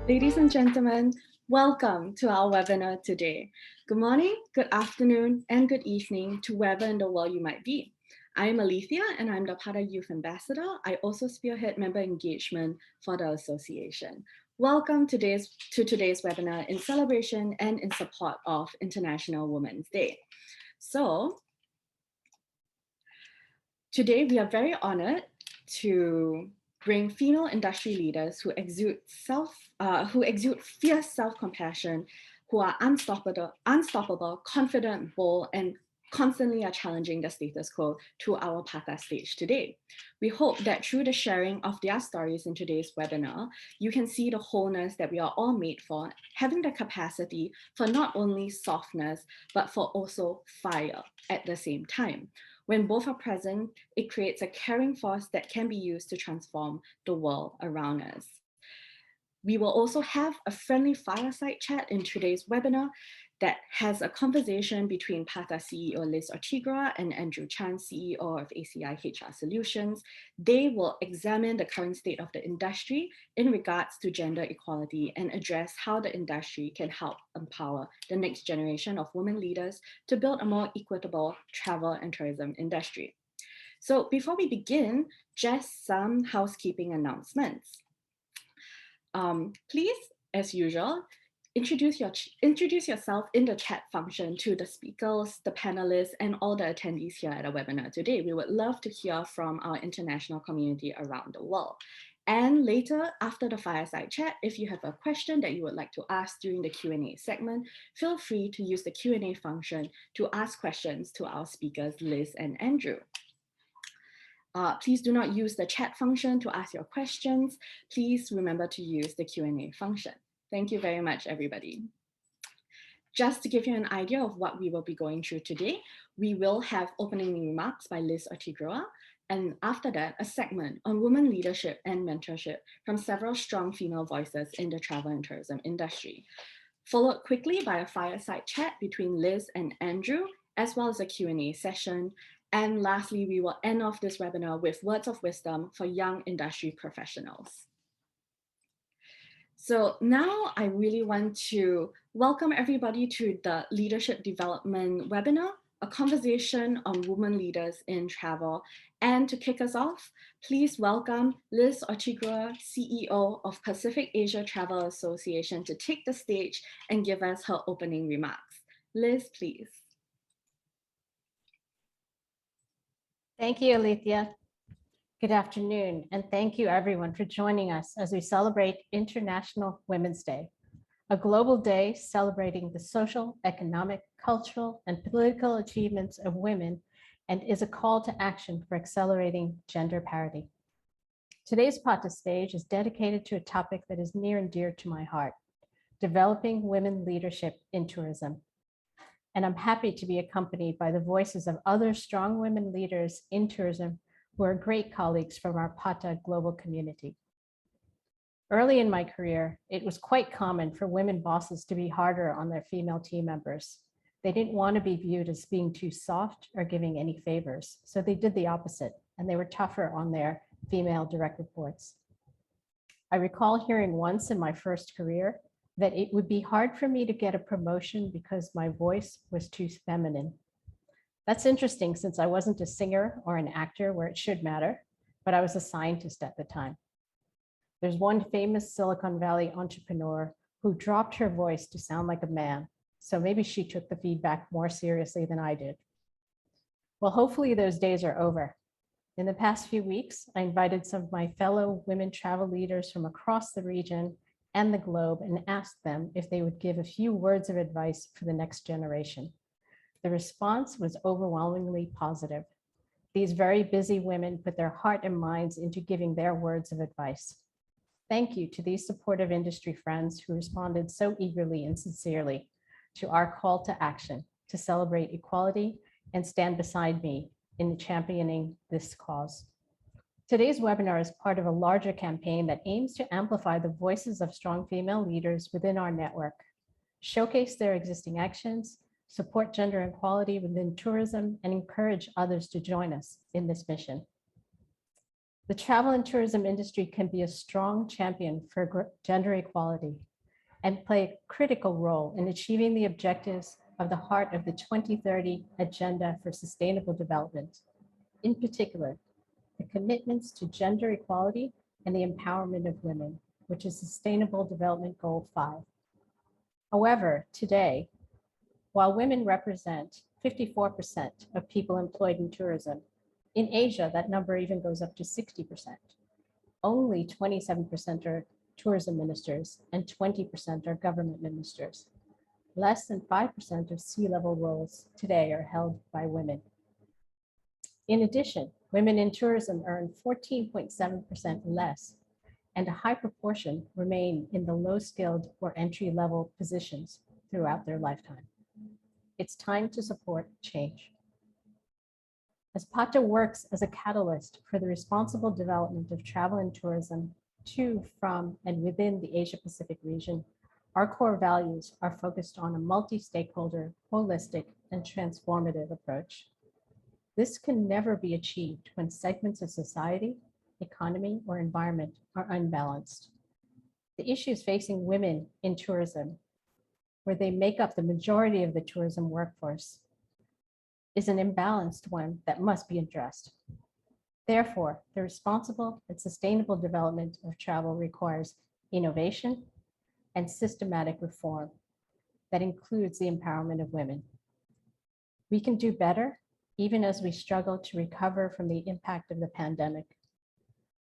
Ladies and gentlemen, welcome to our webinar today. Good morning, good afternoon, and good evening to wherever in the world you might be. I am Alethea and I'm the PATA Youth Ambassador. I also spearhead member engagement for the association. Welcome to today's webinar in celebration and in support of International Women's Day. So today we are very honored to bring female industry leaders who exude fierce self-compassion, who are unstoppable, confident, bold, and constantly are challenging the status quo to our PATA stage today. We hope that through the sharing of their stories in today's webinar, you can see the wholeness that we are all made for, having the capacity for not only softness, but for also fire at the same time. When both are present, it creates a caring force that can be used to transform the world around us. We will also have a friendly fireside chat in today's webinar that has a conversation between PATA CEO Liz Artigra and Andrew Chan, CEO of ACI HR Solutions. They will examine the current state of the industry in regards to gender equality and address how the industry can help empower the next generation of women leaders to build a more equitable travel and tourism industry. So before we begin, just some housekeeping announcements. Please, as usual, introduce yourself in the chat function to the speakers, the panelists, and all the attendees here at our webinar today. We would love to hear from our international community around the world. And later, after the fireside chat, if you have a question that you would like to ask during the Q&A segment, feel free to use the Q&A function to ask questions to our speakers, Liz and Andrew. Please do not use the chat function to ask your questions. Please remember to use the Q&A function. Thank you very much, everybody. Just to give you an idea of what we will be going through today, we will have opening remarks by Liz Artigra, and after that, a segment on women leadership and mentorship from several strong female voices in the travel and tourism industry. Followed quickly by a fireside chat between Liz and Andrew, as well as a Q&A session. And lastly, we will end off this webinar with words of wisdom for young industry professionals. So now I really want to welcome everybody to the Leadership Development webinar, a conversation on women leaders in travel. And to kick us off, please welcome Liz Artigra, CEO of Pacific Asia Travel Association, to take the stage and give us her opening remarks. Liz, please. Thank you, Alethea. Good afternoon, and thank you everyone for joining us as we celebrate International Women's Day, a global day celebrating the social, economic, cultural, and political achievements of women, and is a call to action for accelerating gender parity. Today's PATA stage is dedicated to a topic that is near and dear to my heart, developing women leadership in tourism. And I'm happy to be accompanied by the voices of other strong women leaders in tourism who are great colleagues from our PATA global community. Early in my career, it was quite common for women bosses to be harder on their female team members. They didn't want to be viewed as being too soft or giving any favors, so they did the opposite, and they were tougher on their female direct reports. I recall hearing once in my first career that it would be hard for me to get a promotion because my voice was too feminine. That's interesting since I wasn't a singer or an actor where it should matter, but I was a scientist at the time. There's one famous Silicon Valley entrepreneur who dropped her voice to sound like a man, so maybe she took the feedback more seriously than I did. Well, hopefully those days are over. In the past few weeks, I invited some of my fellow women travel leaders from across the region and the globe and asked them if they would give a few words of advice for the next generation. The response was overwhelmingly positive. These very busy women put their heart and minds into giving their words of advice. Thank you to these supportive industry friends who responded so eagerly and sincerely to our call to action to celebrate equality and stand beside me in championing this cause. Today's webinar is part of a larger campaign that aims to amplify the voices of strong female leaders within our network, showcase their existing actions, support gender equality within tourism, and encourage others to join us in this mission. The travel and tourism industry can be a strong champion for gender equality and play a critical role in achieving the objectives of the heart of the 2030 Agenda for Sustainable Development. In particular, the commitments to gender equality and the empowerment of women, which is Sustainable Development Goal 5. However, today, while women represent 54% of people employed in tourism, in Asia, that number even goes up to 60%. Only 27% are tourism ministers and 20% are government ministers. Less than 5% of C-level roles today are held by women. In addition, women in tourism earn 14.7% less, and a high proportion remain in the low-skilled or entry-level positions throughout their lifetime. It's time to support change. As PATA works as a catalyst for the responsible development of travel and tourism to, from, and within the Asia-Pacific region, our core values are focused on a multi-stakeholder, holistic, and transformative approach. This can never be achieved when segments of society, economy, or environment are unbalanced. The issues facing women in tourism, where they make up the majority of the tourism workforce, is an imbalanced one that must be addressed. Therefore, the responsible and sustainable development of travel requires innovation and systematic reform that includes the empowerment of women. We can do better, even as we struggle to recover from the impact of the pandemic.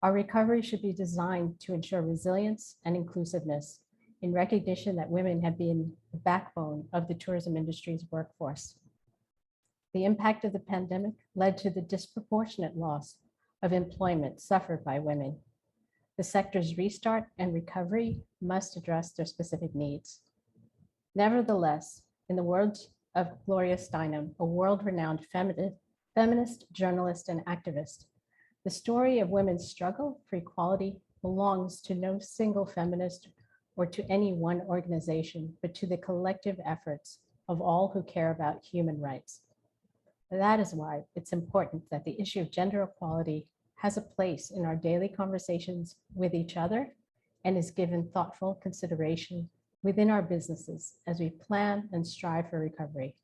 Our recovery should be designed to ensure resilience and inclusiveness in recognition that women have been the backbone of the tourism industry's workforce. The impact of the pandemic led to the disproportionate loss of employment suffered by women. The sector's restart and recovery must address their specific needs. Nevertheless, in the words of Gloria Steinem, a world-renowned feminist, journalist, and activist, the story of women's struggle for equality belongs to no single feminist or to any one organization, but to the collective efforts of all who care about human rights. That is why it's important that the issue of gender equality has a place in our daily conversations with each other and is given thoughtful consideration within our businesses as we plan and strive for recovery.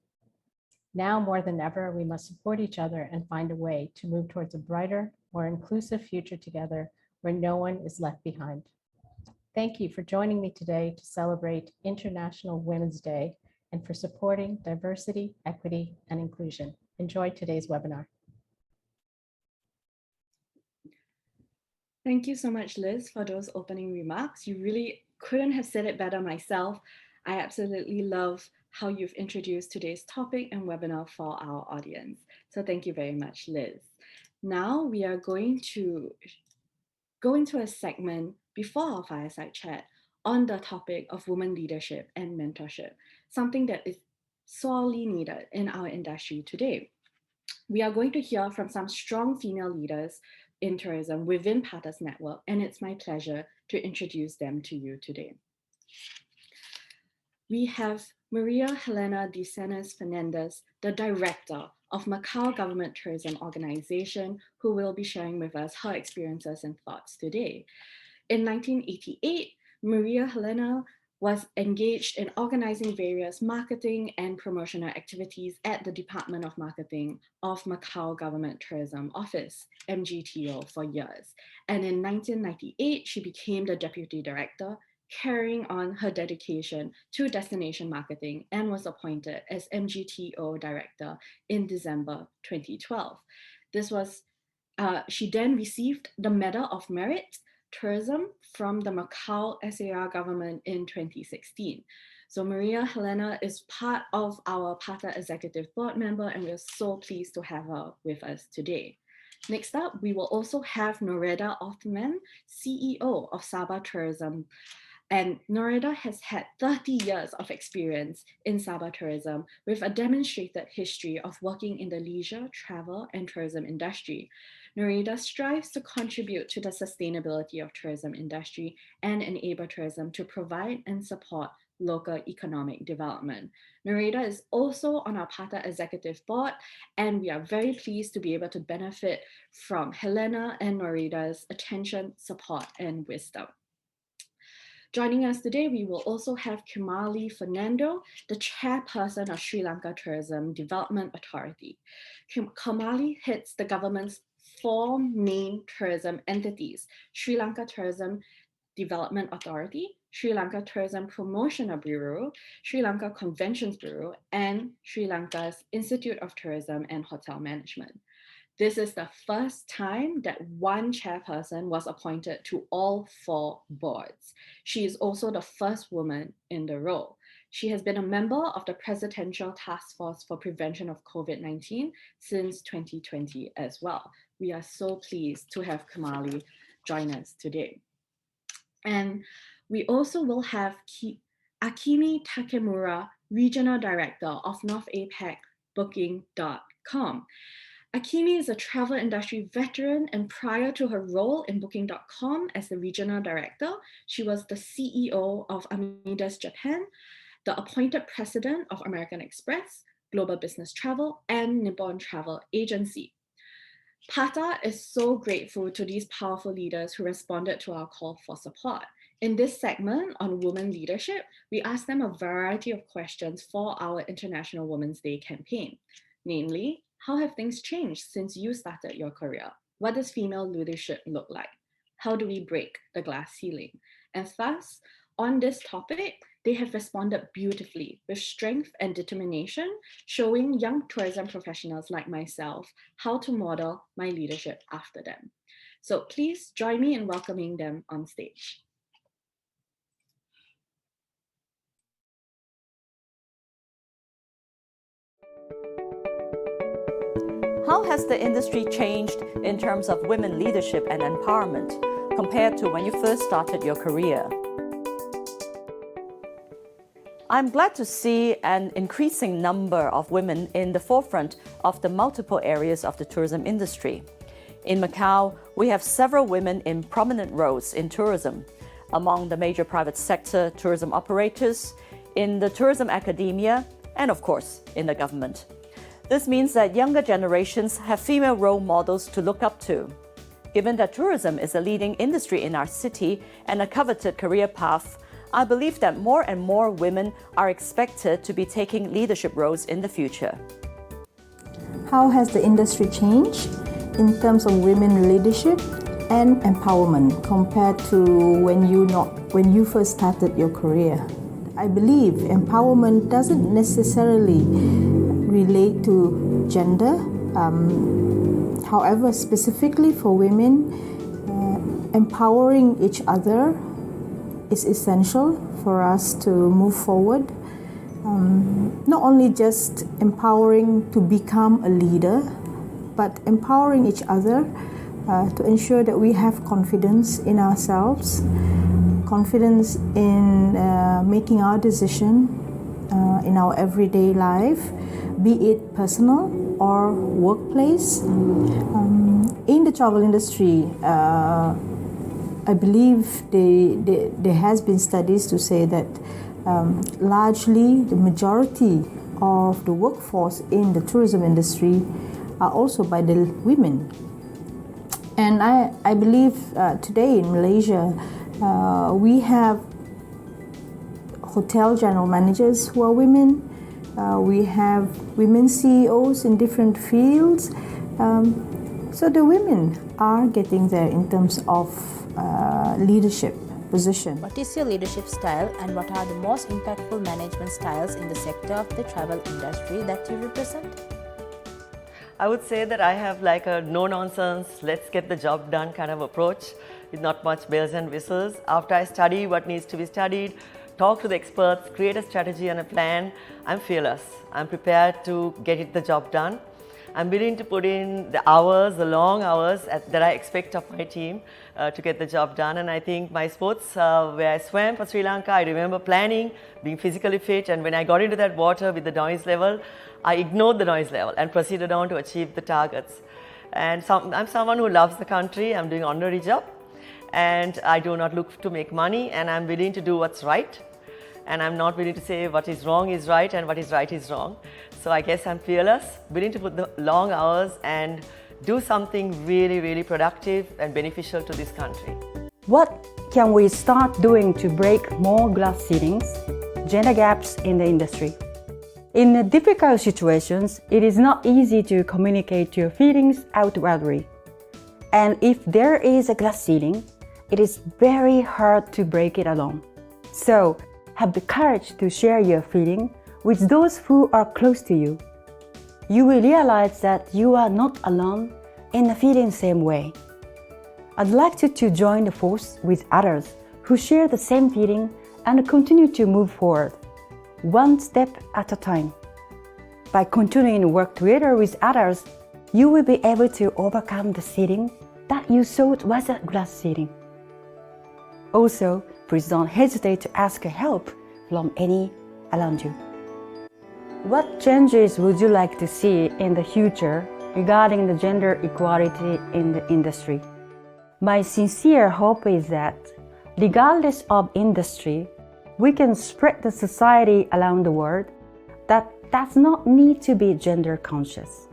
Now more than ever, we must support each other and find a way to move towards a brighter, more inclusive future together where no one is left behind. Thank you for joining me today to celebrate International Women's Day and for supporting diversity, equity, and inclusion. Enjoy today's webinar. Thank you so much, Liz, for those opening remarks. You really couldn't have said it better myself. I absolutely love how you've introduced today's topic and webinar for our audience. So thank you very much, Liz. Now we are going to go into a segment before our fireside chat on the topic of women leadership and mentorship, something that is sorely needed in our industry today. We are going to hear from some strong female leaders in tourism within PATA's network, and it's my pleasure to introduce them to you today. We have Maria Helena Desennas Fernandez, the director of Macau Government Tourism Organization, who will be sharing with us her experiences and thoughts today. In 1988, Maria Helena was engaged in organizing various marketing and promotional activities at the Department of Marketing of Macau Government Tourism Office, MGTO, for years. And in 1998, she became the deputy director, carrying on her dedication to destination marketing, and was appointed as MGTO director in December 2012. She then received the Medal of Merit Tourism from the Macau SAR government in 2016. So Maria Helena is part of our PATA executive board member, and we're so pleased to have her with us today. Next up, we will also have Noreda Othman, CEO of Sabah Tourism. And Noreda has had 30 years of experience in Sabah tourism with a demonstrated history of working in the leisure, travel, and tourism industry. Noreda strives to contribute to the sustainability of tourism industry and enable tourism to provide and support local economic development. Nareda is also on our PATA executive board, and we are very pleased to be able to benefit from Helena and Nareda's attention, support, and wisdom. Joining us today, we will also have Kimali Fernando, the chairperson of Sri Lanka Tourism Development Authority. Kimali heads the government's 4 main tourism entities: Sri Lanka Tourism Development Authority, Sri Lanka Tourism Promotional Bureau, Sri Lanka Conventions Bureau, and Sri Lanka's Institute of Tourism and Hotel Management. This is the first time that one chairperson was appointed to all 4 boards. She is also the first woman in the role. She has been a member of the Presidential Task Force for Prevention of COVID-19 since 2020 as well. We are so pleased to have Kimali join us today. And we also will have Akimi Takemura, Regional Director of North APAC Booking.com. Akimi is a travel industry veteran, and prior to her role in Booking.com as the regional director, she was the CEO of Amidas Japan, the appointed president of American Express, Global Business Travel, and Nippon Travel Agency. PATA is so grateful to these powerful leaders who responded to our call for support. In this segment on women leadership, we asked them a variety of questions for our International Women's Day campaign, namely, how have things changed since you started your career? What does female leadership look like? How do we break the glass ceiling? And thus, on this topic, they have responded beautifully with strength and determination, showing young tourism professionals like myself how to model my leadership after them. So please join me in welcoming them on stage. How has the industry changed in terms of women leadership and empowerment compared to when you first started your career? I'm glad to see an increasing number of women in the forefront of the multiple areas of the tourism industry. In Macau, we have several women in prominent roles in tourism, among the major private sector tourism operators, in the tourism academia, and of course, in the government. This means that younger generations have female role models to look up to. Given that tourism is a leading industry in our city and a coveted career path, I believe that more and more women are expected to be taking leadership roles in the future. How has the industry changed in terms of women leadership and empowerment compared to when you first started your career? I believe empowerment doesn't necessarily relate to gender. However, specifically for women, empowering each other is essential for us to move forward. Not only just empowering to become a leader, but empowering each other to ensure that we have confidence in ourselves, confidence in making our decision in our everyday life, be it personal or workplace. In the travel industry, I believe there has been studies to say that largely the majority of the workforce in the tourism industry are also by the women. And I believe today in Malaysia, we have hotel general managers who are women. We have women CEOs in different fields. So the women are getting there in terms of leadership position. What is your leadership style, and what are the most impactful management styles in the sector of the travel industry that you represent? I would say that I have like a no-nonsense, let's get the job done kind of approach with not much bells and whistles. After I study what needs to be studied, talk to the experts, create a strategy and a plan, I'm fearless. I'm prepared to get the job done. I'm willing to put in the hours, the long hours that I expect of my team to get the job done. And I think my sports, where I swam for Sri Lanka, I remember planning, being physically fit, and when I got into that water with the noise level, I ignored the noise level and proceeded on to achieve the targets. And I'm someone who loves the country. I'm doing honorary job, and I do not look to make money, and I'm willing to do what's right. and I'm not willing to say what is wrong is right and what is right is wrong. So I guess I'm fearless, willing to put the long hours and do something really, really productive and beneficial to this country. What can we start doing to break more glass ceilings, gender gaps in the industry? In difficult situations, it is not easy to communicate your feelings outwardly. And if there is a glass ceiling, it is very hard to break it alone. So, have the courage to share your feeling with those who are close to you. You will realize that you are not alone in feeling the same way. I'd like you to join the force with others who share the same feeling and continue to move forward, one step at a time. By continuing to work together with others, you will be able to overcome the ceiling that you thought was a glass ceiling. Also, please don't hesitate to ask help from any around you. What changes would you like to see in the future regarding the gender equality in the industry? My sincere hope is that, regardless of industry, we can spread the society around the world that does not need to be gender conscious.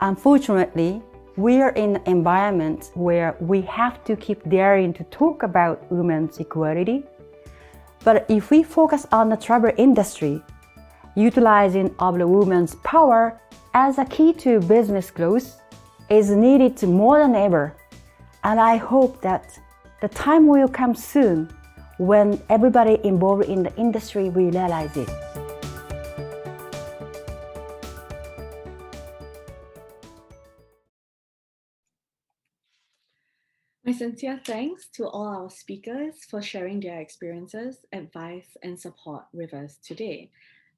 Unfortunately, we are in an environment where we have to keep daring to talk about women's equality. But if we focus on the travel industry, utilizing of the women's power as a key to business growth is needed more than ever. And I hope that the time will come soon when everybody involved in the industry will realize it. My sincere thanks to all our speakers for sharing their experiences, advice, and support with us today.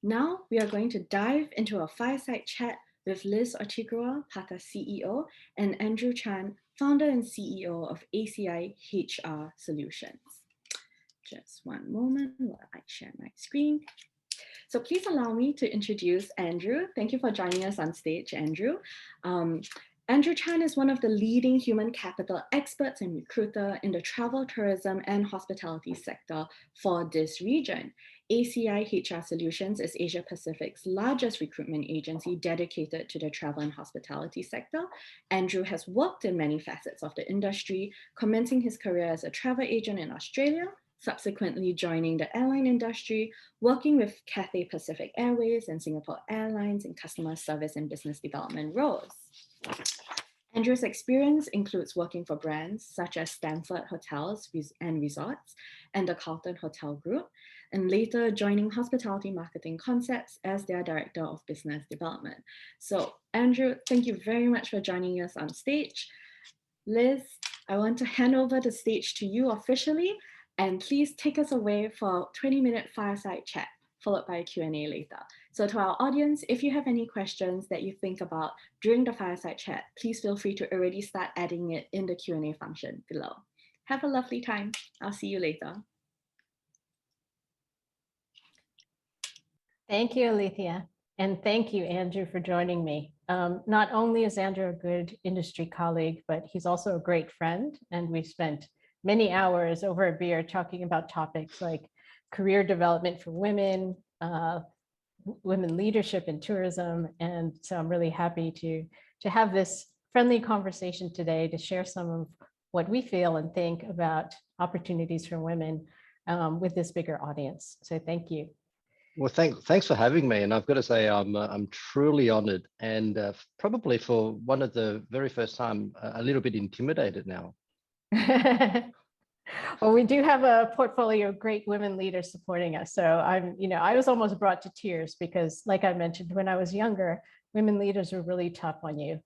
Now we are going to dive into a fireside chat with Liz Artigra, Pata CEO, and Andrew Chan, founder and CEO of ACI HR Solutions. Just one moment while I share my screen. So please allow me to introduce Andrew. Thank you for joining us on stage, Andrew. Andrew Chan is one of the leading human capital experts and recruiter in the travel, tourism, and hospitality sector for this region. ACI HR Solutions is Asia Pacific's largest recruitment agency dedicated to the travel and hospitality sector. Andrew has worked in many facets of the industry, commencing his career as a travel agent in Australia, subsequently joining the airline industry, working with Cathay Pacific Airways and Singapore Airlines in customer service and business development roles. Andrew's experience includes working for brands such as Stanford Hotels and Resorts and the Carlton Hotel Group, and later joining Hospitality Marketing Concepts as their Director of Business Development. So Andrew, thank you very much for joining us on stage. Liz, I want to hand over the stage to you officially, and please take us away for a 20-minute fireside chat, followed by a Q&A later. So to our audience, if you have any questions that you think about during the fireside chat, please feel free to already start adding it in the Q&A function below. Have a lovely time. I'll see you later. Thank you, Alethea. And thank you, Andrew, for joining me. Not only is Andrew a good industry colleague, but he's also a great friend. And we've spent many hours over a beer talking about topics like career development for women, women leadership in tourism. And so I'm really happy to have this friendly conversation today to share some of what we feel and think about opportunities for women with this bigger audience. So thank you. Well, thanks for having me. And I've got to say, I'm truly honored, and probably for one of the very first time, a little bit intimidated now. Well, we do have a portfolio of great women leaders supporting us. So I was almost brought to tears because, like I mentioned, when I was younger, women leaders were really tough on you.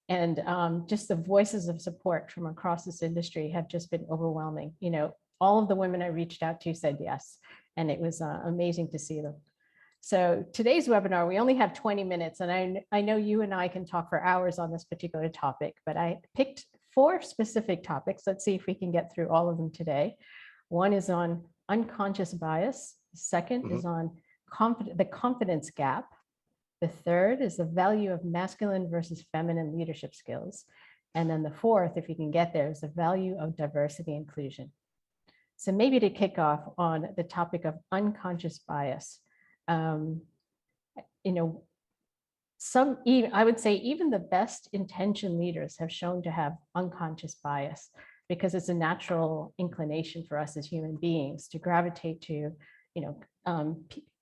And just the voices of support from across this industry have just been overwhelming. All of the women I reached out to said yes, and it was amazing to see them. So today's webinar, we only have 20 minutes, and I know you and I can talk for hours on this particular topic, but I picked 4 specific topics. Let's see if we can get through all of them today. One is on unconscious bias. The second is on the confidence gap. The third is the value of masculine versus feminine leadership skills. And then the fourth, if you can get there, is the value of diversity and inclusion. So maybe to kick off on the topic of unconscious bias, you know, I would say even the best intentioned leaders have shown to have unconscious bias, because it's a natural inclination for us as human beings to gravitate to,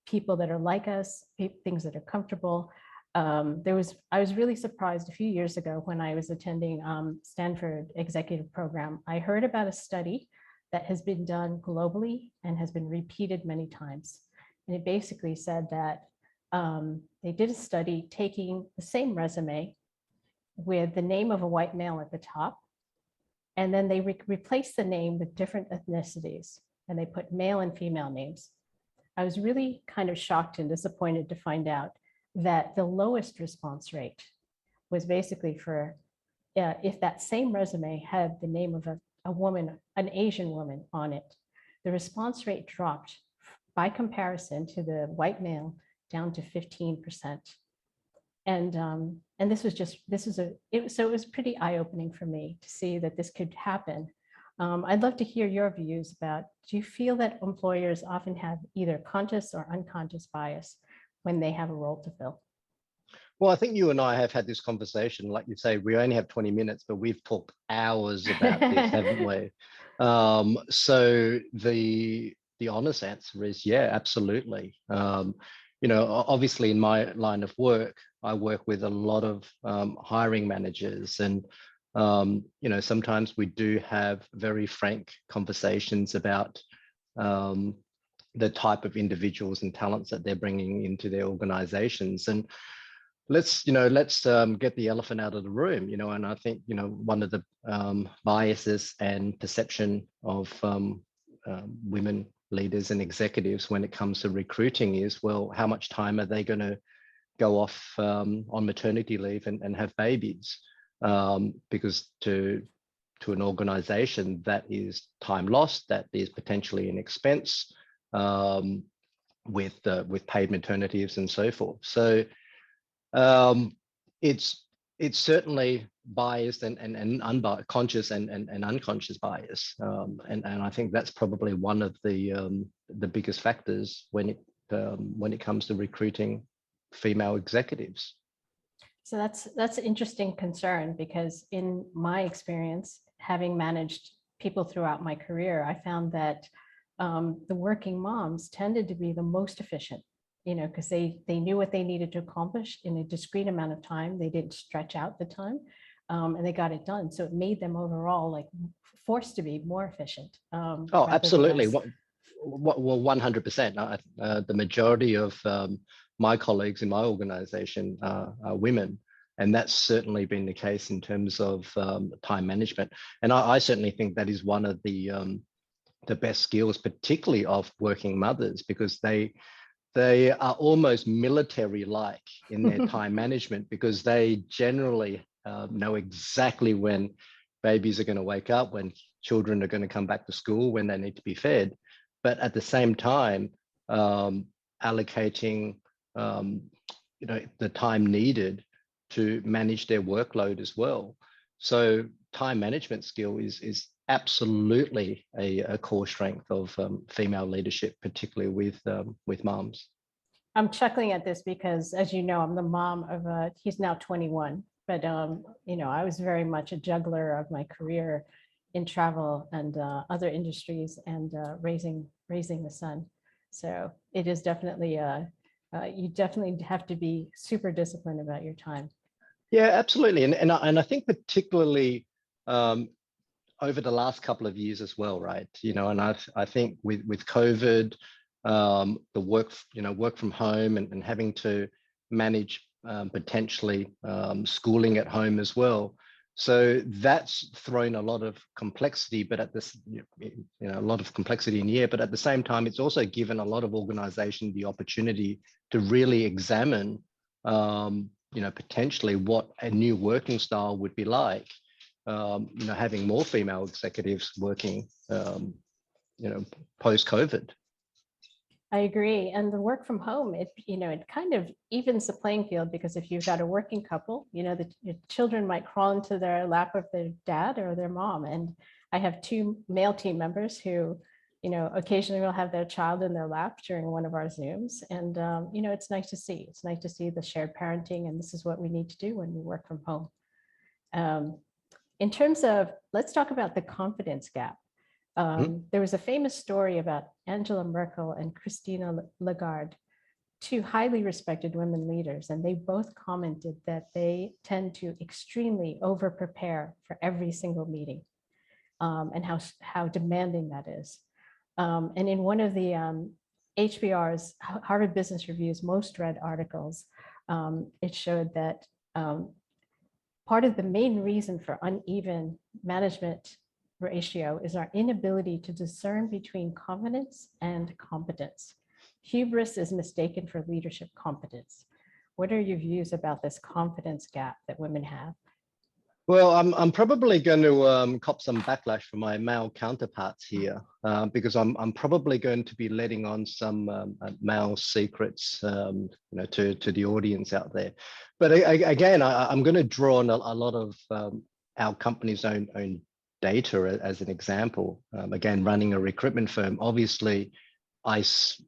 people that are like us, things that are comfortable. I was really surprised a few years ago when I was attending Stanford executive program. I heard about a study that has been done globally and has been repeated many times. And it basically said that they did a study taking the same resume with the name of a white male at the top, and then they replaced the name with different ethnicities, and they put male and female names. I was really kind of shocked and disappointed to find out that the lowest response rate was basically for if that same resume had the name of a woman, an Asian woman on it, the response rate dropped by comparison to the white male down to 15%. And this was pretty eye-opening for me to see that this could happen. I'd love to hear your views about, do you feel that employers often have either conscious or unconscious bias when they have a role to fill? Well, I think you and I have had this conversation. Like you say, we only have 20 minutes, but we've talked hours about this, haven't we? So the honest answer is, yeah, absolutely. Obviously in my line of work, I work with a lot of hiring managers, and sometimes we do have very frank conversations about the type of individuals and talents that they're bringing into their organizations. And let's get the elephant out of the room, and I think, one of the biases and perception of women leaders and executives when it comes to recruiting is, well, how much time are they going to go off on maternity leave and have babies? Because to an organization, that is time lost, that is potentially an expense with paid maternity leaves and so forth. So it's certainly biased and conscious and unconscious bias, and I think that's probably one of the biggest factors when it comes to recruiting female executives. So that's an interesting concern, because in my experience, having managed people throughout my career, I found that the working moms tended to be the most efficient, because they knew what they needed to accomplish in a discrete amount of time. They didn't stretch out the time, and they got it done. So it made them overall like forced to be more efficient. Oh, absolutely. Well, 100%. The majority of my colleagues in my organization are women, and that's certainly been the case in terms of time management. And I certainly think that is one of the best skills, particularly of working mothers, because they are almost military-like in their time management, because they generally know exactly when babies are going to wake up, when children are going to come back to school, when they need to be fed, but at the same time allocating the time needed to manage their workload as well. So time management skill is absolutely a core strength of female leadership, particularly with moms. I'm chuckling at this because, as you know, I'm the mom of he's now 21, but I was very much a juggler of my career in travel and other industries, and raising the son. So it is definitely you definitely have to be super disciplined about your time. Yeah, absolutely, and I think particularly over the last couple of years as well, right? And I think with COVID, the work from home and having to manage potentially schooling at home as well. So that's thrown a lot of complexity, but at this, a lot of complexity in the air. But at the same time, it's also given a lot of organizations the opportunity to really examine, potentially what a new working style would be like. Having more female executives working, post-COVID. I agree. And the work from home, it kind of evens the playing field, because if you've got a working couple, your children might crawl into their lap of their dad or their mom. And I have two male team members who occasionally we'll have their child in their lap during one of our Zooms. And, it's nice to see. It's nice to see the shared parenting, and this is what we need to do when we work from home. In terms of, let's talk about the confidence gap. There was a famous story about Angela Merkel and Christina Lagarde, two highly respected women leaders, and they both commented that they tend to extremely over-prepare for every single meeting, and how demanding that is. And in one of the HBR's, Harvard Business Review's most read articles, it showed that part of the main reason for uneven management ratio is our inability to discern between confidence and competence. Hubris is mistaken for leadership competence. What are your views about this confidence gap that women have? Well, I'm probably going to cop some backlash from my male counterparts here, because I'm probably going to be letting on some male secrets, to the audience out there. But again, I'm going to draw on a lot of our company's own data as an example. Again, running a recruitment firm, obviously,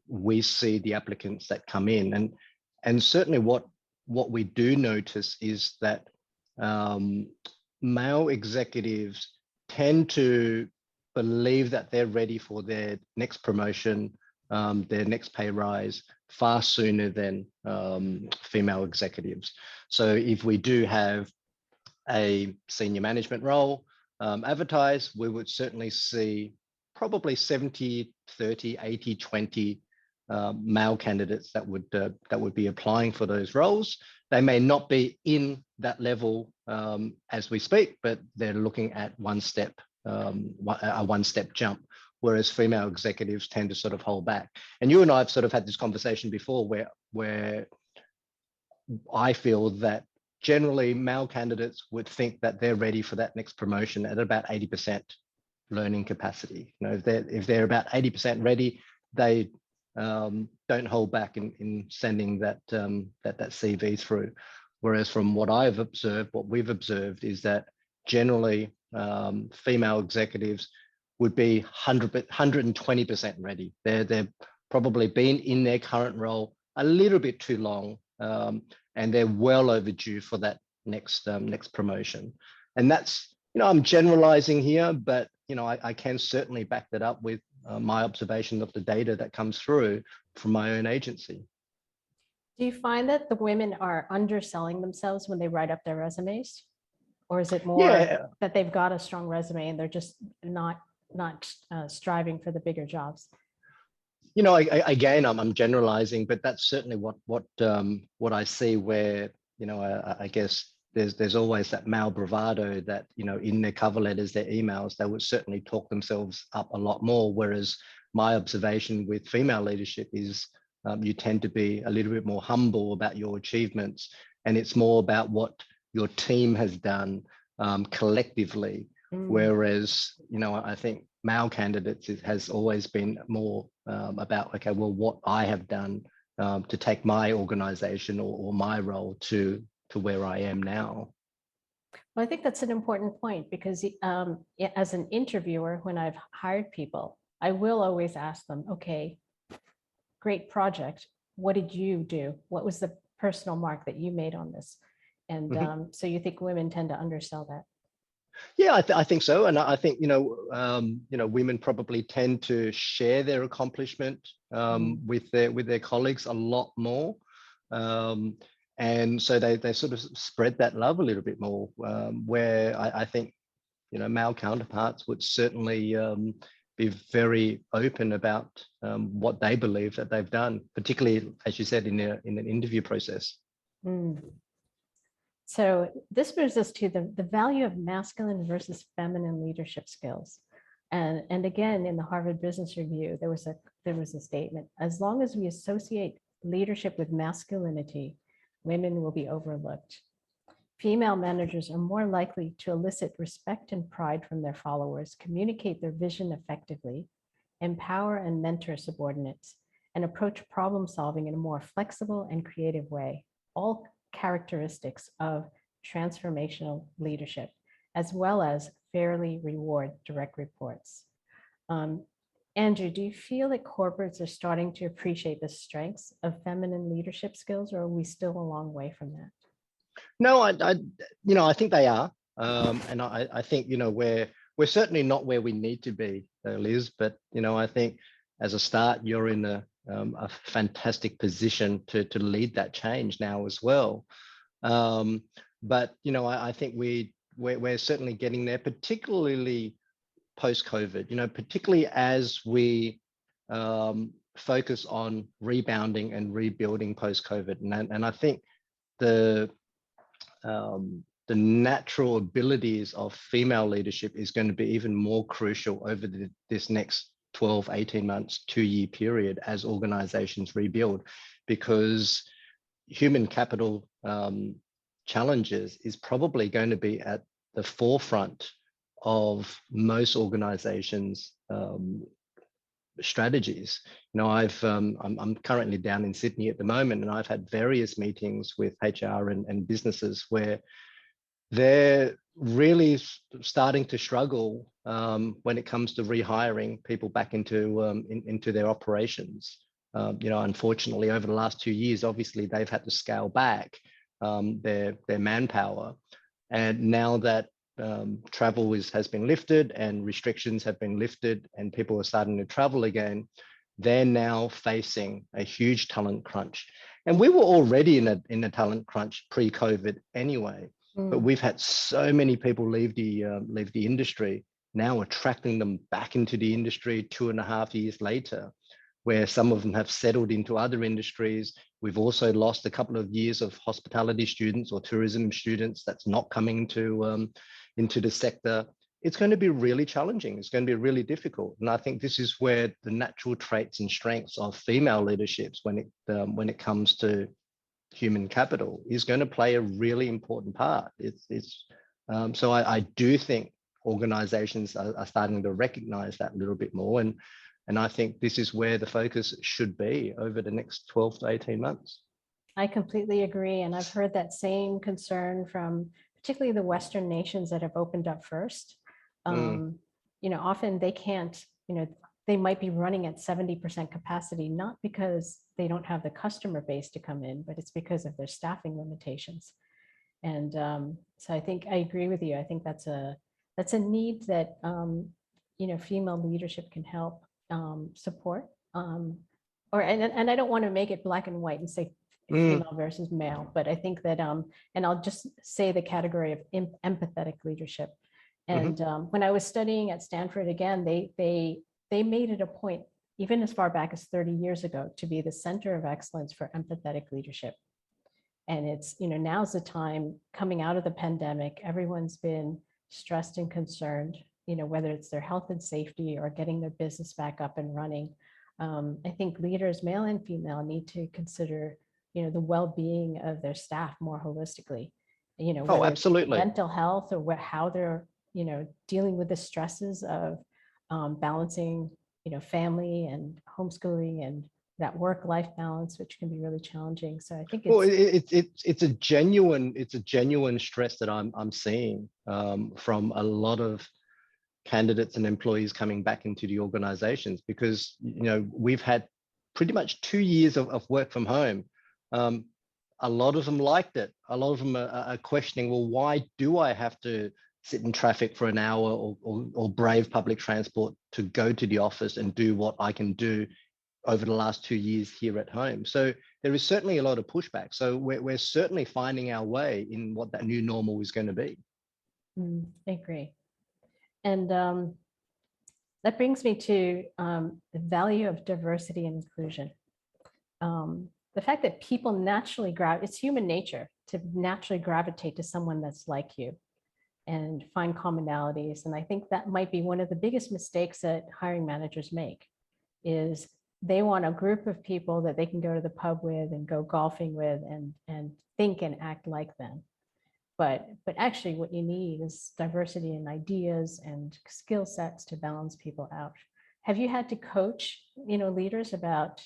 we see the applicants that come in, and certainly what we do notice is that male executives tend to believe that they're ready for their next promotion, their next pay rise far sooner than female executives. So if we do have a senior management role advertised, we would certainly see probably 70, 30, 80, 20 male candidates that would be applying for those roles. They may not be in that level as we speak, but they're looking at a one-step jump, whereas female executives tend to sort of hold back. And you and I have sort of had this conversation before where I feel that generally male candidates would think that they're ready for that next promotion at about 80% learning capacity. If they're about 80% ready, they don't hold back in sending that CV through. Whereas from what we've observed is that generally female executives would be 120% ready. They're probably been in their current role a little bit too long, and they're well overdue for that next promotion. And that's, I'm generalizing here, but I can certainly back that up with my observation of the data that comes through from my own agency. Do you find that the women are underselling themselves when they write up their resumes? Or is it more that they've got a strong resume and they're just not striving for the bigger jobs? Again, I'm generalizing, but that's certainly what I see where, I guess there's always that male bravado that, in their cover letters, their emails, they would certainly talk themselves up a lot more. Whereas my observation with female leadership is you tend to be a little bit more humble about your achievements. And it's more about what your team has done collectively. Whereas, I think male candidates has always been more about, okay, well, what I have done to take my organization or my role to where I am now. Well, I think that's an important point because as an interviewer, when I've hired people, I will always ask them, okay, great project. What did you do? What was the personal mark that you made on this? And so you think women tend to undersell that? Yeah, I think so. And I think, women probably tend to share their accomplishment with their colleagues a lot more. And so they sort of spread that love a little bit more, where I think, male counterparts would certainly be very open about what they believe that they've done, particularly, as you said, in an interview process. So this brings us to the value of masculine versus feminine leadership skills. And again, in the Harvard Business Review, there was a statement: as long as we associate leadership with masculinity, women will be overlooked. Female managers are more likely to elicit respect and pride from their followers, communicate their vision effectively, empower and mentor subordinates, and approach problem solving in a more flexible and creative way. All characteristics of transformational leadership, as well as fairly reward direct reports. Andrew, do you feel that corporates are starting to appreciate the strengths of feminine leadership skills, or are we still a long way from that? No, I think they are, and I think we're certainly not where we need to be, Liz. But I think as a start, you're in a fantastic position to lead that change now as well. But I think we're certainly getting there, particularly post-COVID. Particularly as we focus on rebounding and rebuilding post-COVID, and I think the natural abilities of female leadership is going to be even more crucial over this next 12, 18 months, 2-year period as organizations rebuild, because human capital challenges is probably going to be at the forefront of most organizations' strategies. I'm currently down in Sydney at the moment, and I've had various meetings with HR and businesses where they're really starting to struggle when it comes to rehiring people back into their operations. Unfortunately, over the last 2 years, obviously they've had to scale back their manpower, and now that travel has been lifted and restrictions have been lifted and people are starting to travel again, they're now facing a huge talent crunch. And we were already in a talent crunch pre-COVID anyway, but we've had so many people leave the industry, now attracting them back into the industry 2.5 years later, where some of them have settled into other industries. We've also lost a couple of years of hospitality students or tourism students that's not coming into the sector. It's going to be really challenging. It's going to be really difficult. And I think this is where the natural traits and strengths of female leaderships when it comes to human capital is going to play a really important part. So I do think organizations are starting to recognize that a little bit more. And I think this is where the focus should be over the next 12 to 18 months. I completely agree. And I've heard that same concern from particularly the Western nations that have opened up first. Often they can't, they might be running at 70% capacity, not because they don't have the customer base to come in, but it's because of their staffing limitations. And so I think I agree with you. I think that's a need that, female leadership can help support. And I don't want to make it black and white and say female versus male, but I think that, and I'll just say the category of empathetic leadership. And when I was studying at Stanford, again, they made it a point, even as far back as 30 years ago, to be the center of excellence for empathetic leadership. And it's, now's the time coming out of the pandemic, everyone's been stressed and concerned, whether it's their health and safety or getting their business back up and running. I think leaders, male and female, need to consider, the well-being of their staff more holistically. Oh, absolutely. Mental health or how they're, dealing with the stresses of balancing, family and homeschooling and that work-life balance, which can be really challenging. So I think it's a genuine stress that I'm seeing from a lot of candidates and employees coming back into the organizations, because we've had pretty much 2 years of work from home. A lot of them liked it. A lot of them are questioning, well, why do I have to sit in traffic for an hour or brave public transport to go to the office and do what I can do over the last 2 years here at home? So there is certainly a lot of pushback. So we're certainly finding our way in what that new normal is going to be. I agree. And that brings me to the value of diversity and inclusion. The fact that people naturally it's human nature to naturally gravitate to someone that's like you and find commonalities. And I think that might be one of the biggest mistakes that hiring managers make, is they want a group of people that they can go to the pub with and go golfing with and think and act like them. But actually what you need is diversity in ideas and skill sets to balance people out. Have you had to coach, leaders about,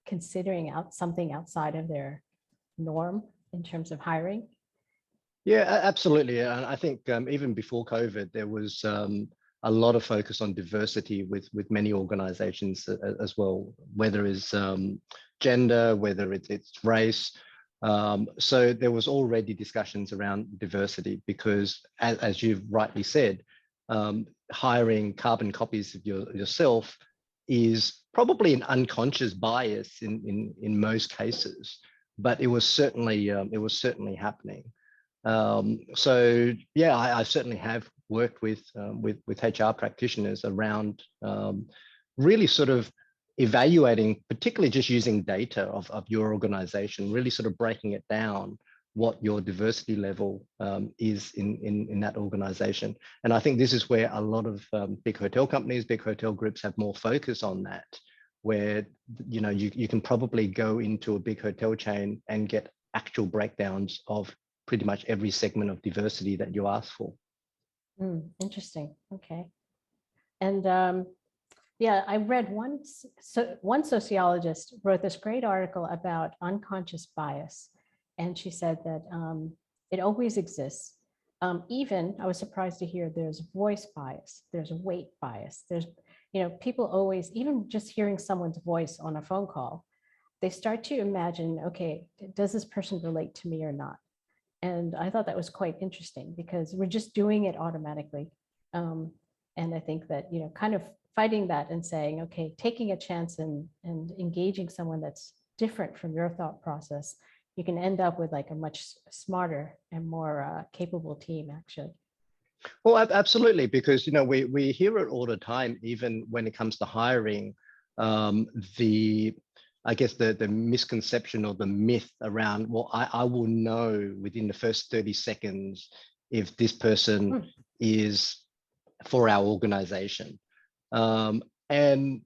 considering something outside of their norm in terms of hiring? Yeah, absolutely. And I think even before COVID, there was a lot of focus on diversity with many organizations as well, whether it's gender, whether it's race. So there was already discussions around diversity because, as you've rightly said, hiring carbon copies of yourself is probably an unconscious bias in most cases, but it was certainly happening. So yeah, I certainly have worked with HR practitioners around really sort of evaluating, particularly just using data of your organization, really sort of breaking it down what your diversity level is in that organization. And I think this is where a lot of big hotel companies, big hotel groups have more focus on that, where you can probably go into a big hotel chain and get actual breakdowns of pretty much every segment of diversity that you ask for. Interesting. Okay. And yeah, I read one sociologist wrote this great article about unconscious bias. And she said that it always exists. Even, I was surprised to hear there's voice bias, there's weight bias, there's, people always, even just hearing someone's voice on a phone call, they start to imagine, okay, does this person relate to me or not? And I thought that was quite interesting because we're just doing it automatically. And I think that, kind of fighting that and saying, okay, taking a chance and engaging someone that's different from your thought process, you can end up with like a much smarter and more capable team, actually. Well, absolutely, because we hear it all the time, even when it comes to hiring. I guess the misconception or the myth around, well, I will know within the first 30 seconds if this person is for our organization. And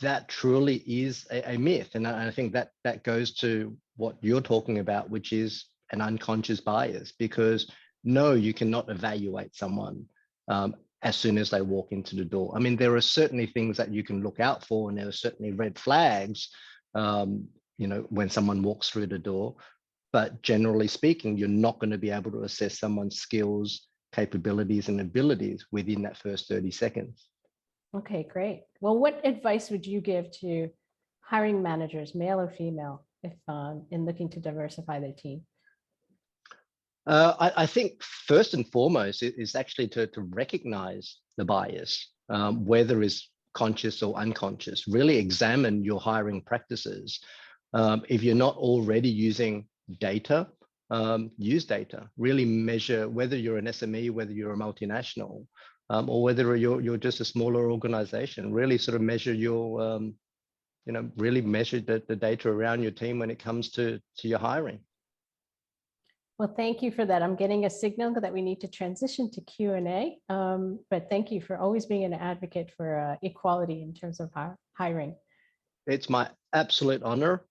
that truly is a myth. And I think that goes to what you're talking about, which is an unconscious bias, because no, you cannot evaluate someone as soon as they walk into the door. I mean, there are certainly things that you can look out for, and there are certainly red flags, when someone walks through the door. But generally speaking, you're not going to be able to assess someone's skills, capabilities, and abilities within that first 30 seconds. Okay, great. Well, what advice would you give to hiring managers, male or female, if in looking to diversify their team? I think first and foremost is actually to recognize the bias, whether it's conscious or unconscious. Really examine your hiring practices. If you're not already using data, use data. Really measure whether you're an SME, whether you're a multinational, or whether you're just a smaller organization. Really sort of measure your, really measure the data around your team when it comes to your hiring. Well, thank you for that. I'm getting a signal that we need to transition to Q&A, but thank you for always being an advocate for equality in terms of hiring. It's my absolute honor.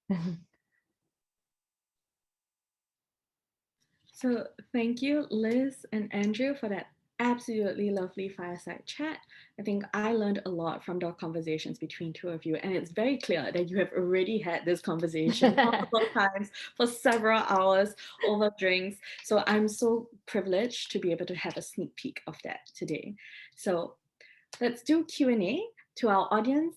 So thank you, Liz and Andrew, for that absolutely lovely fireside chat. I think I learned a lot from the conversations between two of you, and it's very clear that you have already had this conversation multiple times for several hours over drinks. So I'm so privileged to be able to have a sneak peek of that today. So let's do Q&A to our audience.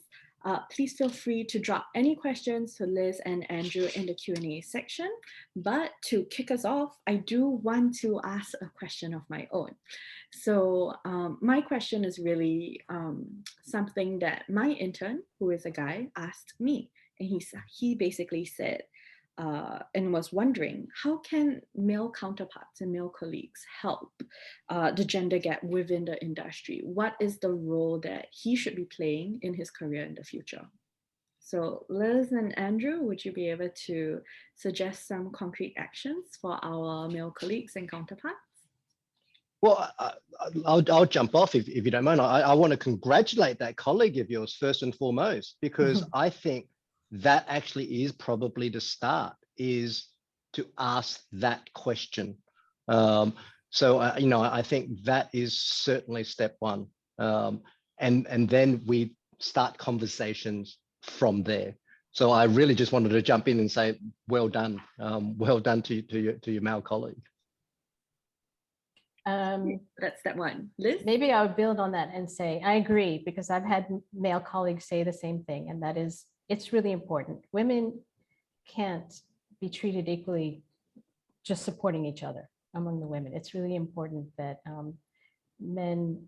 Please feel free to drop any questions to Liz and Andrew in the Q&A section. But to kick us off, I do want to ask a question of my own. So my question is really something that my intern, who is a guy, asked me. And he basically said, and was wondering, how can male counterparts and male colleagues help the gender gap within the industry? What is the role that he should be playing in his career in the future? So Liz and Andrew, would you be able to suggest some concrete actions for our male colleagues and counterparts? Well, I'll jump off if you don't mind. I want to congratulate that colleague of yours first and foremost, because I think that actually is probably the start, is to ask that question. So I think that is certainly step one, and then we start conversations from there. So I really just wanted to jump in and say, well done to your male colleague. That's step one. Liz? Maybe I would build on that and say, I agree, because I've had male colleagues say the same thing, and that is, it's really important. Women can't be treated equally just supporting each other among the women. It's really important that men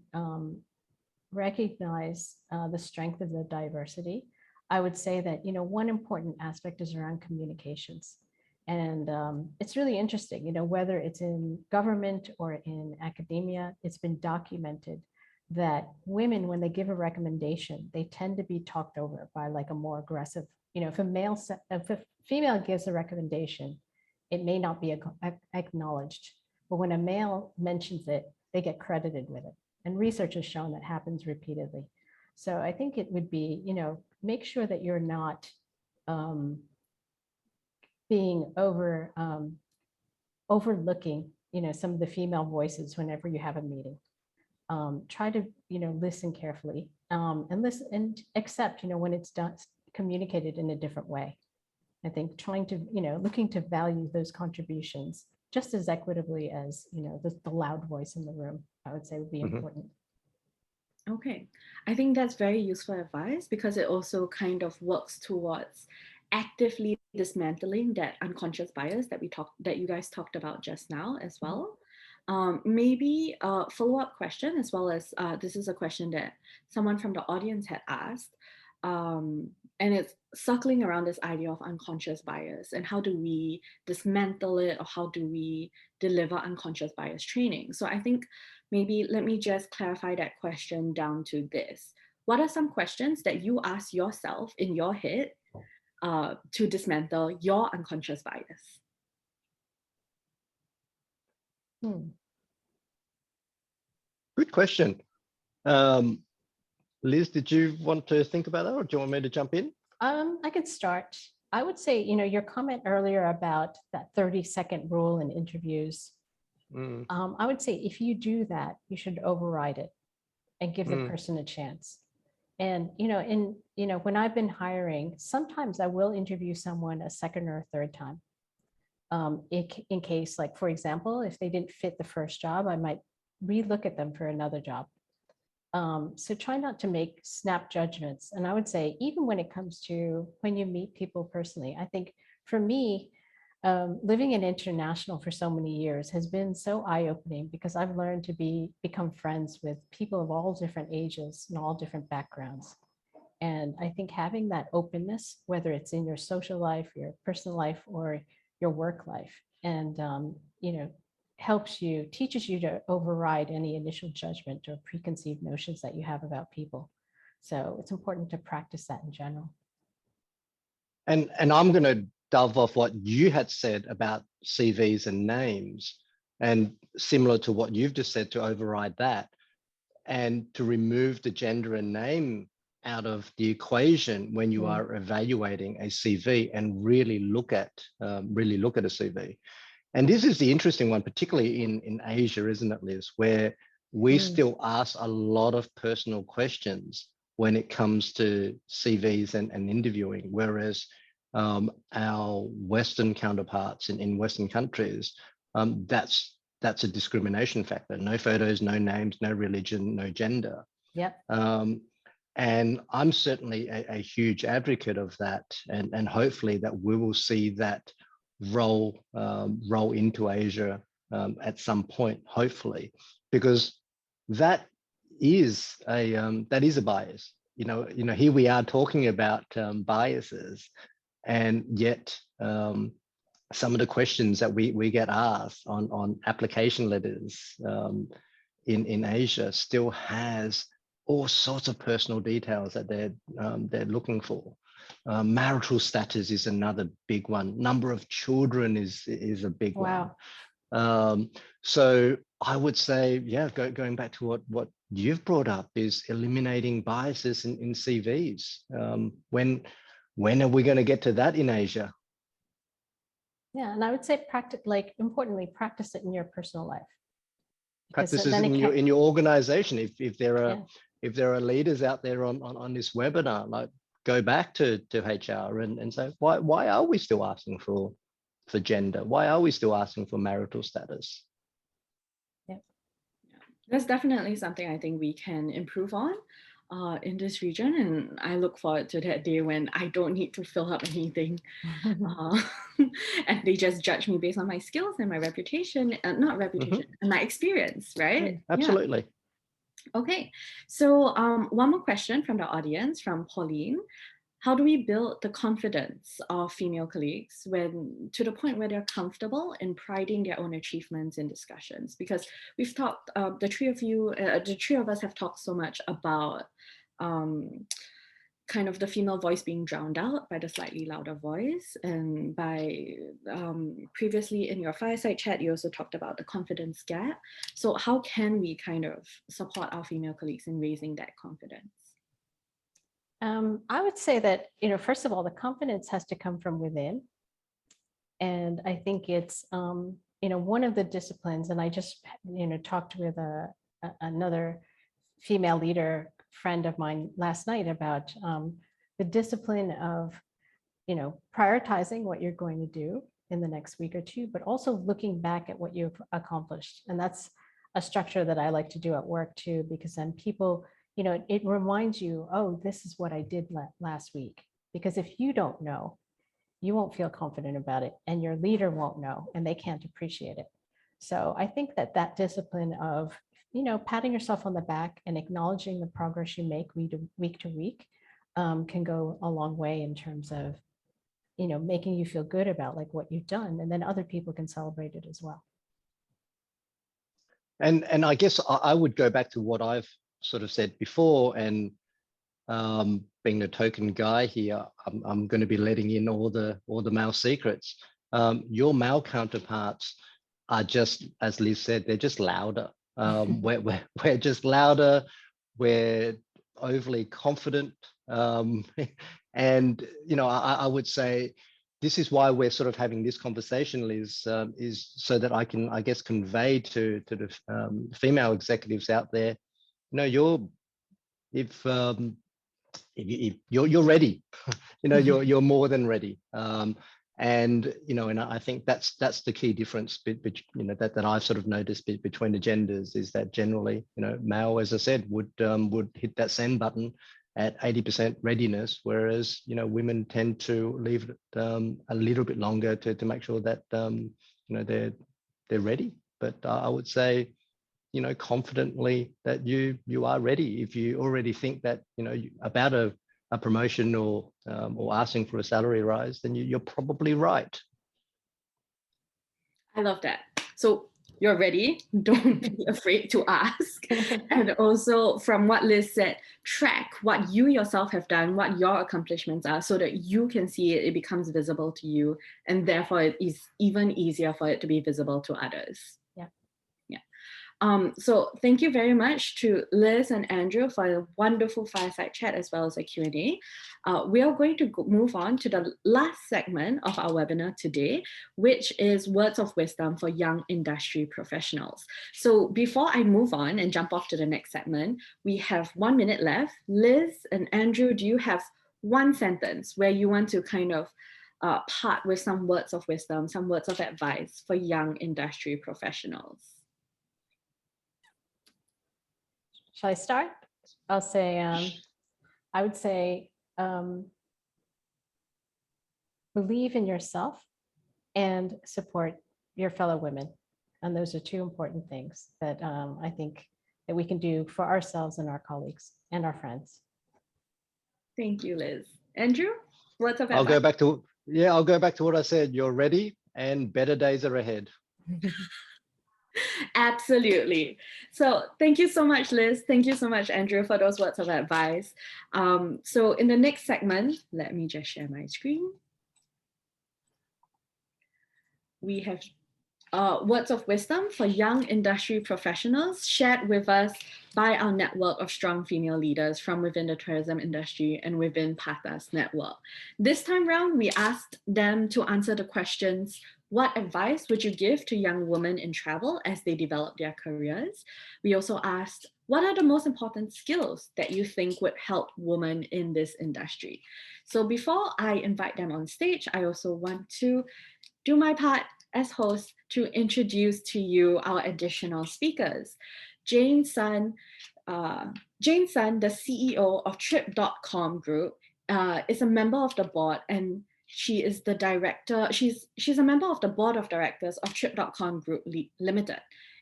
recognize the strength of the diversity. I would say that, you know, one important aspect is around communications. And it's really interesting, you know, whether it's in government or in academia, it's been documented that women, when they give a recommendation, they tend to be talked over by like a more aggressive, you know, if a female gives a recommendation, it may not be acknowledged, but when a male mentions it, they get credited with it. And research has shown that happens repeatedly. So I think it would be, you know, make sure that you're not being overlooking, you know, some of the female voices whenever you have a meeting. Try to, you know, listen carefully and listen and accept, you know, when it's done, communicated in a different way. I think trying to, you know, looking to value those contributions just as equitably as, you know, the loud voice in the room, I would say would be important. Okay, I think that's very useful advice, because it also kind of works towards actively dismantling that unconscious bias that you guys talked about just now as well. Maybe a follow-up question, as well as this is a question that someone from the audience had asked, and it's circling around this idea of unconscious bias and how do we dismantle it, or how do we deliver unconscious bias training. So I think maybe let me just clarify that question down to this. What are some questions that you ask yourself in your head to dismantle your unconscious bias? Good question. Liz, did you want to think about that, or do you want me to jump in? I could start. I would say, you know, your comment earlier about that 30-second rule in interviews. I would say if you do that, you should override it and give the person a chance. And, you know, when I've been hiring, sometimes I will interview someone a second or a third time. In case, like, for example, if they didn't fit the first job, I might relook at them for another job. So try not to make snap judgments. And I would say, even when it comes to when you meet people personally, I think for me, living in international for so many years has been so eye-opening, because I've learned to become friends with people of all different ages and all different backgrounds. And I think having that openness, whether it's in your social life, your personal life, or your work life, and you know, teaches you to override any initial judgment or preconceived notions that you have about people. So it's important to practice that in general. And I'm going to delve off what you had said about CVs and names, and similar to what you've just said, to override that and to remove the gender and name out of the equation when you are evaluating a CV, and really look at a CV. And this is the interesting one, particularly in Asia, isn't it, Liz, where we still ask a lot of personal questions when it comes to CVs and interviewing, whereas our Western counterparts in Western countries, that's a discrimination factor. No photos, no names, no religion, no gender. Yep. And I'm certainly a huge advocate of that, and hopefully that we will see that roll into Asia at some point, hopefully, because that is a bias. You know, here we are talking about biases, and yet some of the questions that we get asked on application letters in Asia still has all sorts of personal details that they're looking for. Marital status is another big one. Number of children is a big one. So I would say, yeah, going back to what you've brought up, is eliminating biases in CVs. When are we going to get to that in Asia? Yeah, and I would say importantly, practice it in your personal life. Practice it in your organization. If there are leaders out there on this webinar, like, go back to HR and say, why are we still asking for gender? Why are we still asking for marital status? Yeah. That's definitely something I think we can improve on in this region. And I look forward to that day when I don't need to fill up anything. Uh, and they just judge me based on my skills and my reputation, not reputation, and my experience, right? Absolutely. Yeah. Okay. So one more question from the audience, from Pauline. How do we build the confidence of female colleagues when to the point where they're comfortable in priding their own achievements in discussions? Because we've talked, the three of us have talked so much about kind of the female voice being drowned out by the slightly louder voice. And by previously in your fireside chat, you also talked about the confidence gap. So how can we kind of support our female colleagues in raising that confidence? I would say that, first of all, the confidence has to come from within. And I think it's, one of the disciplines, and I just, talked with another female leader friend of mine last night about the discipline of, prioritizing what you're going to do in the next week or two, but also looking back at what you've accomplished. And that's a structure that I like to do at work too, because then people, it reminds you, oh, this is what I did last week. Because if you don't know, you won't feel confident about it, and your leader won't know, and they can't appreciate it. So I think that discipline of, patting yourself on the back and acknowledging the progress you make week to week can go a long way in terms of, making you feel good about like what you've done, and then other people can celebrate it as well. And I guess I would go back to what I've sort of said before, and being the token guy here, I'm going to be letting in all the male secrets. Your male counterparts are just, as Liz said, they're just louder. We're just louder. We're overly confident, and I would say this is why we're sort of having this conversation, Liz, is so that I can, I guess, convey to the female executives out there, you're ready, you're more than ready. And I think that's the key difference that I've sort of noticed between the genders, is that generally, male, as I said, would hit that send button at 80% readiness, whereas women tend to leave it a little bit longer to make sure that they're ready. But I would say, confidently that you are ready. If you already think that about a promotion or asking for a salary rise, then you're probably right. I love that. So you're ready. Don't be afraid to ask. And also, from what Liz said, track what you yourself have done, what your accomplishments are, so that you can see it, it becomes visible to you, and therefore it is even easier for it to be visible to others. So thank you very much to Liz and Andrew for a wonderful fireside chat, as well as a Q&A. We are going to move on to the last segment of our webinar today, which is words of wisdom for young industry professionals. So before I move on and jump off to the next segment, we have 1 minute left. Liz and Andrew, do you have one sentence where you want to kind of part with some words of wisdom, some words of advice for young industry professionals? Shall I start? I'll say, I would say, believe in yourself and support your fellow women. And those are two important things that I think that we can do for ourselves and our colleagues and our friends. Thank you, Liz. Andrew, what's up? I'll go back to what I said. You're ready, and better days are ahead. Absolutely. So thank you so much, Liz. Thank you so much, Andrew, for those words of advice. So in the next segment, let me just share my screen. We have words of wisdom for young industry professionals shared with us by our network of strong female leaders from within the tourism industry and within PATHA's network. This time round, we asked them to answer the questions: what advice would you give to young women in travel as they develop their careers? We also asked, what are the most important skills that you think would help women in this industry? So before I invite them on stage, I also want to do my part as host to introduce to you our additional speakers. Jane Sun, the CEO of Trip.com Group, is a member of the board, and she is the director. She's a member of the board of directors of Trip.com Group Limited.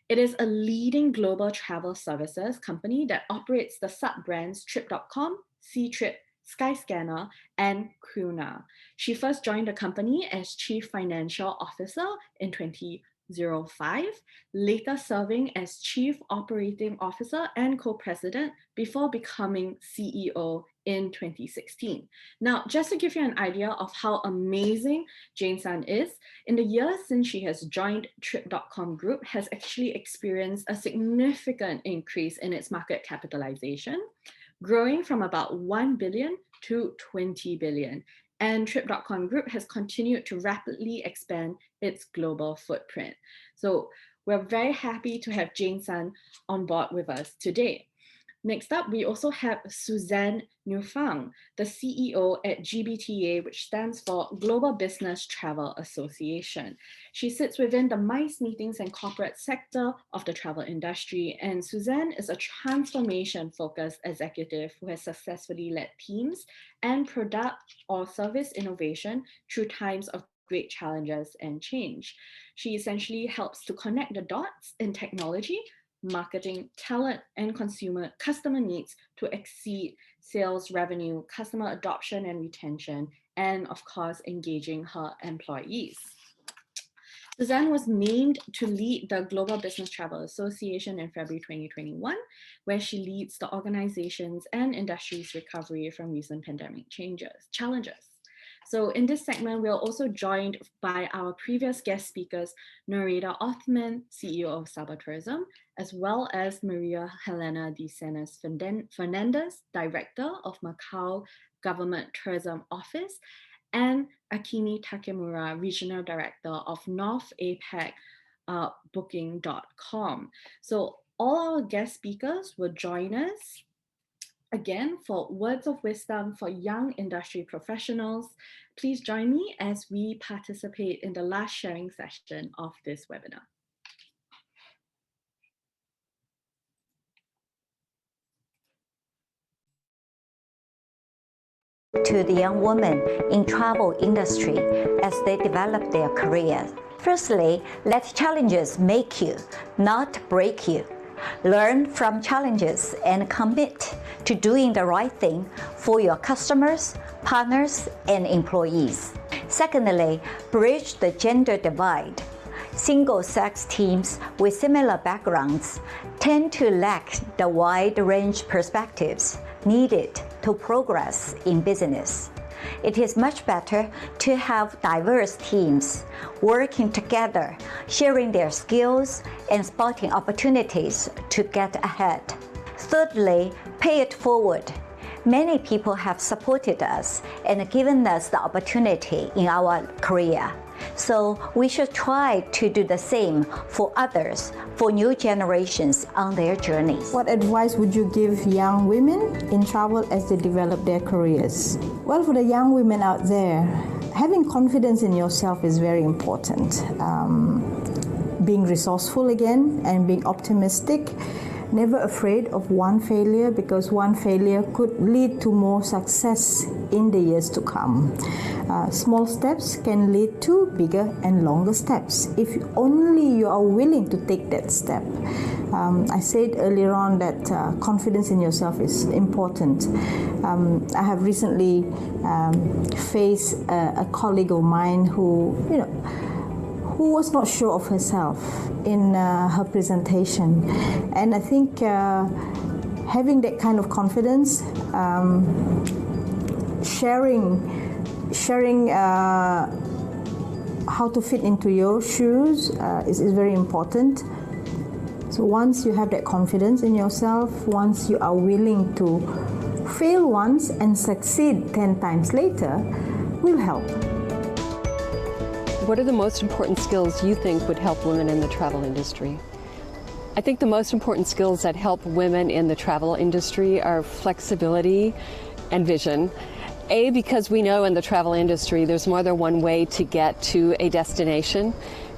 It is a leading global travel services company that operates the sub-brands Trip.com, Ctrip, Skyscanner, and Kuna. She first joined the company as Chief Financial Officer in 2005, later serving as Chief Operating Officer and Co-President before becoming CEO in 2016. Now, just to give you an idea of how amazing Jane Sun is, in the years since she has joined Trip.com Group has actually experienced a significant increase in its market capitalization, growing from about 1 billion to 20 billion. And Trip.com Group has continued to rapidly expand its global footprint. So we're very happy to have Jane Sun on board with us today. Next up, we also have Suzanne Nufang, the CEO at GBTA, which stands for Global Business Travel Association. She sits within the MICE meetings and corporate sector of the travel industry, and Suzanne is a transformation-focused executive who has successfully led teams and product or service innovation through times of great challenges and change. She essentially helps to connect the dots in technology, marketing, talent, and customer needs to exceed sales revenue, customer adoption and retention, and of course, engaging her employees. Suzanne was named to lead the Global Business Travel Association in February 2021, where she leads the organization's and industry's recovery from recent pandemic challenges. So in this segment, we are also joined by our previous guest speakers, Norita Othman, CEO of Sabah Tourism, as well as Maria Helena Desennas Fernandez, Director of Macau Government Tourism Office, and Akimi Takemura, Regional Director of North APAC Booking.com. So all our guest speakers will join us again for words of wisdom for young industry professionals. Please join me as we participate in the last sharing session of this webinar. To the young women in travel industry as they develop their careers. Firstly, let challenges make you, not break you. Learn from challenges and commit to doing the right thing for your customers, partners, and employees. Secondly, bridge the gender divide. Single-sex teams with similar backgrounds tend to lack the wide-range perspectives needed to progress in business. It is much better to have diverse teams working together, sharing their skills and spotting opportunities to get ahead. Thirdly, pay it forward. Many people have supported us and given us the opportunity in our career. So we should try to do the same for others, for new generations on their journeys. What advice would you give young women in travel as they develop their careers? Well, for the young women out there, having confidence in yourself is very important. Being resourceful again and being optimistic. Never afraid of one failure, because one failure could lead to more success in the years to come. Small steps can lead to bigger and longer steps if only you are willing to take that step. I said earlier on that confidence in yourself is important. I have recently faced a colleague of mine who was not sure of herself in her presentation. And I think having that kind of confidence, sharing how to fit into your shoes is very important. So once you have that confidence in yourself, once you are willing to fail once and succeed 10 times later, will help. What are the most important skills you think would help women in the travel industry? I think the most important skills that help women in the travel industry are flexibility and vision. A, because we know in the travel industry there's more than one way to get to a destination.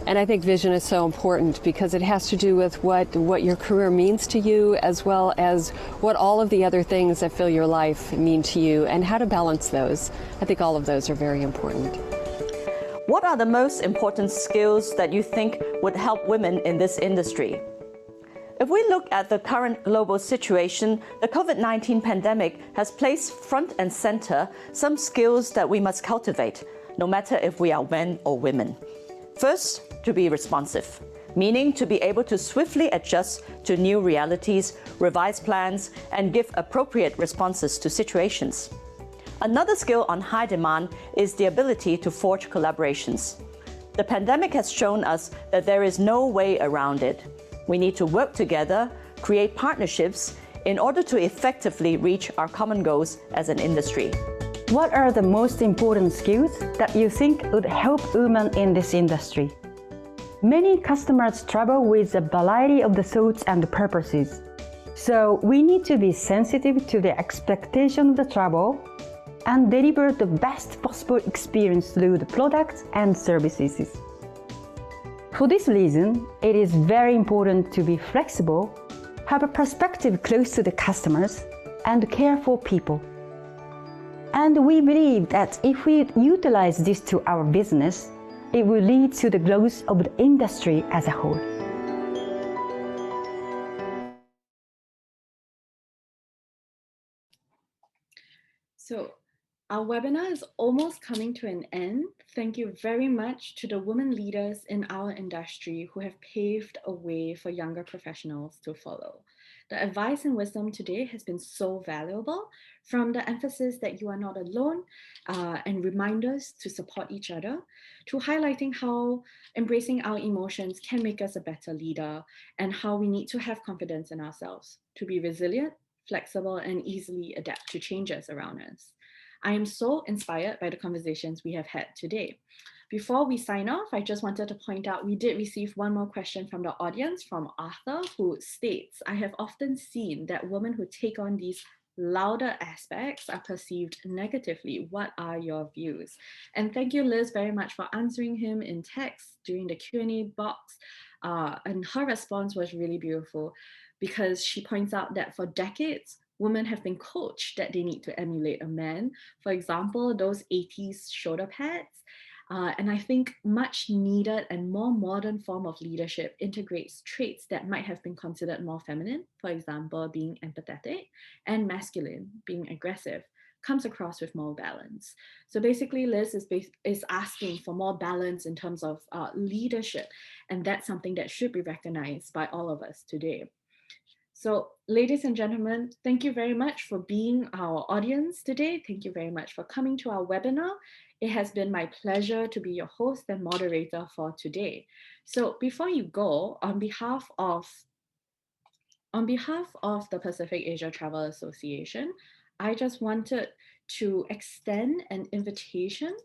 And I think vision is so important because it has to do with what your career means to you, as well as what all of the other things that fill your life mean to you, and how to balance those. I think all of those are very important. What are the most important skills that you think would help women in this industry? If we look at the current global situation, the COVID-19 pandemic has placed front and center some skills that we must cultivate, no matter if we are men or women. First, to be responsive, meaning to be able to swiftly adjust to new realities, revise plans, and give appropriate responses to situations. Another skill on high demand is the ability to forge collaborations. The pandemic has shown us that there is no way around it. We need to work together, create partnerships in order to effectively reach our common goals as an industry. What are the most important skills that you think would help women in this industry? Many customers travel with a variety of the thoughts and purposes. So we need to be sensitive to the expectation of the travel and deliver the best possible experience through the products and services. For this reason, it is very important to be flexible, have a perspective close to the customers, and care for people. And we believe that if we utilize this to our business, it will lead to the growth of the industry as a whole. So our webinar is almost coming to an end. Thank you very much to the women leaders in our industry who have paved a way for younger professionals to follow. The advice and wisdom today has been so valuable, from the emphasis that you are not alone and reminders to support each other, to highlighting how embracing our emotions can make us a better leader and how we need to have confidence in ourselves to be resilient, flexible, and easily adapt to changes around us. I am so inspired by the conversations we have had today. Before we sign off, I just wanted to point out we did receive one more question from the audience from Arthur, who states, I have often seen that women who take on these louder aspects are perceived negatively. What are your views? And thank you, Liz, very much for answering him in text during the Q&A box. And her response was really beautiful because she points out that for decades, women have been coached that they need to emulate a man. For example, those 80s shoulder pads. And I think much needed and more modern form of leadership integrates traits that might have been considered more feminine, for example, being empathetic, and masculine, being aggressive, comes across with more balance. So basically, Liz is asking for more balance in terms of leadership, and that's something that should be recognized by all of us today. So ladies and gentlemen, thank you very much for being our audience today. Thank you very much for coming to our webinar. It has been my pleasure to be your host and moderator for today. So before you go, on behalf of the Pacific Asia Travel Association, I just wanted to extend an invitation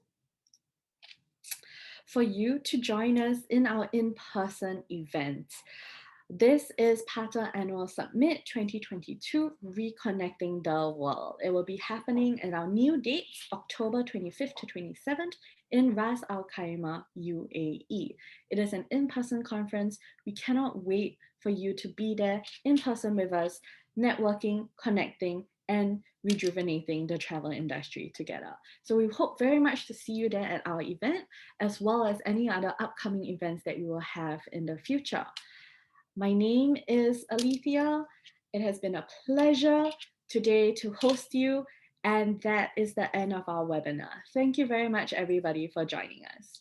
for you to join us in our in-person event. This is PATA Annual Summit 2022, Reconnecting the World. It will be happening at our new dates, October 25th to 27th in Ras Al Khaimah, UAE. It is an in-person conference. We cannot wait for you to be there in person with us, networking, connecting, and rejuvenating the travel industry together. So we hope very much to see you there at our event, as well as any other upcoming events that we will have in the future. My name is Alethea. It has been a pleasure today to host you, and that is the end of our webinar. Thank you very much, everybody, for joining us.